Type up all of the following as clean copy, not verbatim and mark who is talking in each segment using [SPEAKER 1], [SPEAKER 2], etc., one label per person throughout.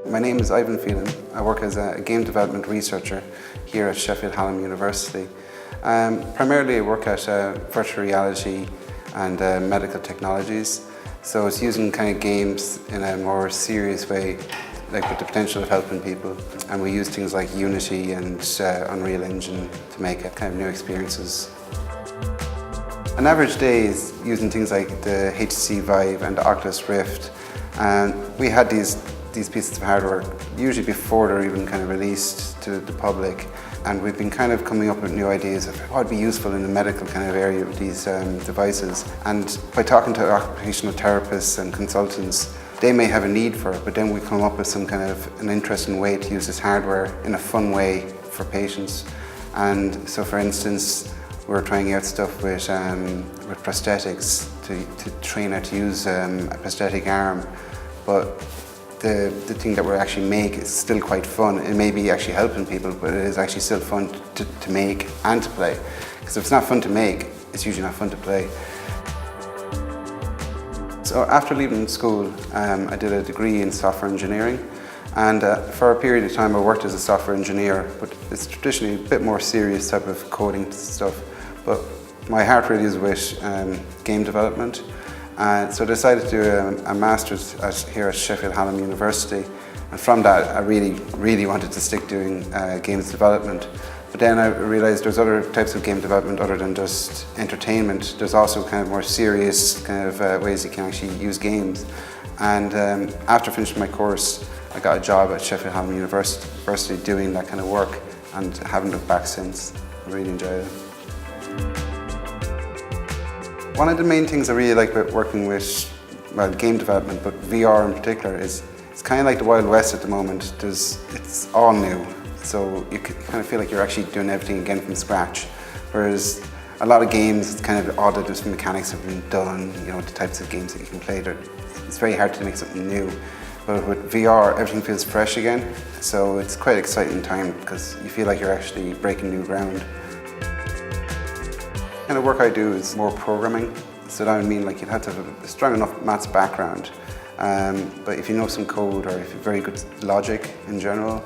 [SPEAKER 1] My name is Phelan. I work as a game development researcher here at Sheffield Hallam University. Primarily I work at virtual reality and medical technologies. So it's using kind of games in a more serious way, like with the potential of helping people. And we use things like Unity and Unreal Engine to make kind of new experiences. An average day is using things like the HTC Vive and the Oculus Rift. And we had these pieces of hardware usually before they're even kind of released to the public. And we've been kind of coming up with new ideas of what would be useful in the medical kind of area with these devices. And by talking to occupational therapists and consultants, they may have a need for it, but then we come up with some kind of an interesting way to use this hardware in a fun way for patients. And so for instance, we're trying out stuff with prosthetics to train how to use a prosthetic arm. But the thing that we actually make is still quite fun. It may be actually helping people, but it is actually still fun to make and to play. Because if it's not fun to make, it's usually not fun to play. So after leaving school, I did a degree in software engineering. And for a period of time I worked as a software engineer, but it's traditionally a bit more serious type of coding stuff. But my heart really is with game development. So I decided to do a master's here at Sheffield Hallam University, and from that I really wanted to stick doing games development. But then I realised there's other types of game development other than just entertainment. There's also kind of more serious kind of ways you can actually use games. And after finishing my course, I got a job at Sheffield Hallam University doing that kind of work, and haven't looked back since. I really enjoyed it. One of the main things I really like about working with, well, game development, but VR in particular, is it's kind of like the Wild West at the moment. It's all new, so you kind of feel like you're actually doing everything again from scratch. Whereas a lot of games, it's kind of all the different mechanics have been done, you know, the types of games that you can play. It's very hard to make something new. But with VR, everything feels fresh again, so it's quite an exciting time because you feel like you're actually breaking new ground. The kind of work I do is more programming, so that would mean like you'd have to have a strong enough maths background, but if you know some code or if you're very good at logic in general,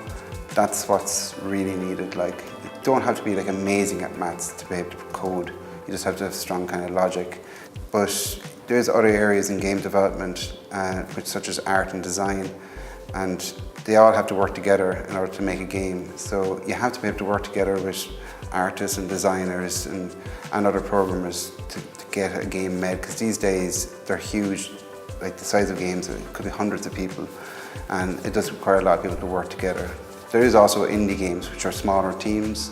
[SPEAKER 1] that's what's really needed. Like, you don't have to be like amazing at maths to be able to code, you just have to have strong kind of logic. But there's other areas in game development, such as art and design, and they all have to work together in order to make a game. So you have to be able to work together with artists and designers and other programmers to get a game made, because these days they're huge, like the size of games, it could be hundreds of people, and it does require a lot of people to work together. There is also indie games, which are smaller teams,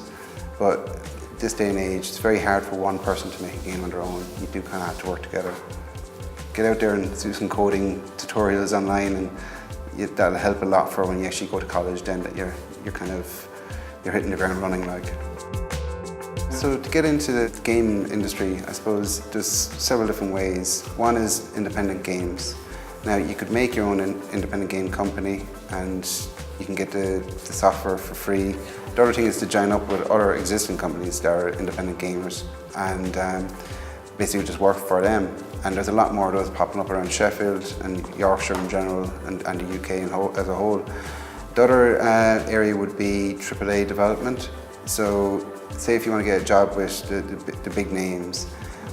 [SPEAKER 1] but this day and age it's very hard for one person to make a game on their own. You do kind of have to work together. Get out there and do some coding tutorials online, and that'll help a lot for when you actually go to college, then that you're hitting the ground running like. So to get into the game industry, I suppose there's several different ways. One is independent games. Now you could make your own independent game company and you can get the software for free. The other thing is to join up with other existing companies that are independent gamers and basically just work for them. And there's a lot more of those popping up around Sheffield and Yorkshire in general and the UK as a whole. The other area would be AAA development. So say if you want to get a job with the big names,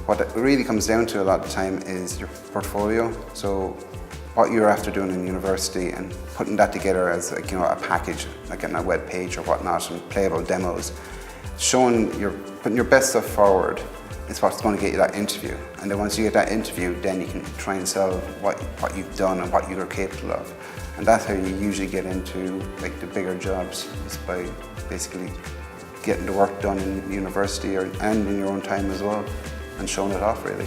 [SPEAKER 1] what it really comes down to a lot of the time is your portfolio. So what you're after doing in university and putting that together as a package, like on a web page or whatnot, and playable demos. Putting your best stuff forward is what's going to get you that interview. And then once you get that interview, then you can try and sell what you've done and what you're capable of. And that's how you usually get into like the bigger jobs, is by basically getting the work done in university and in your own time as well, and showing it off really.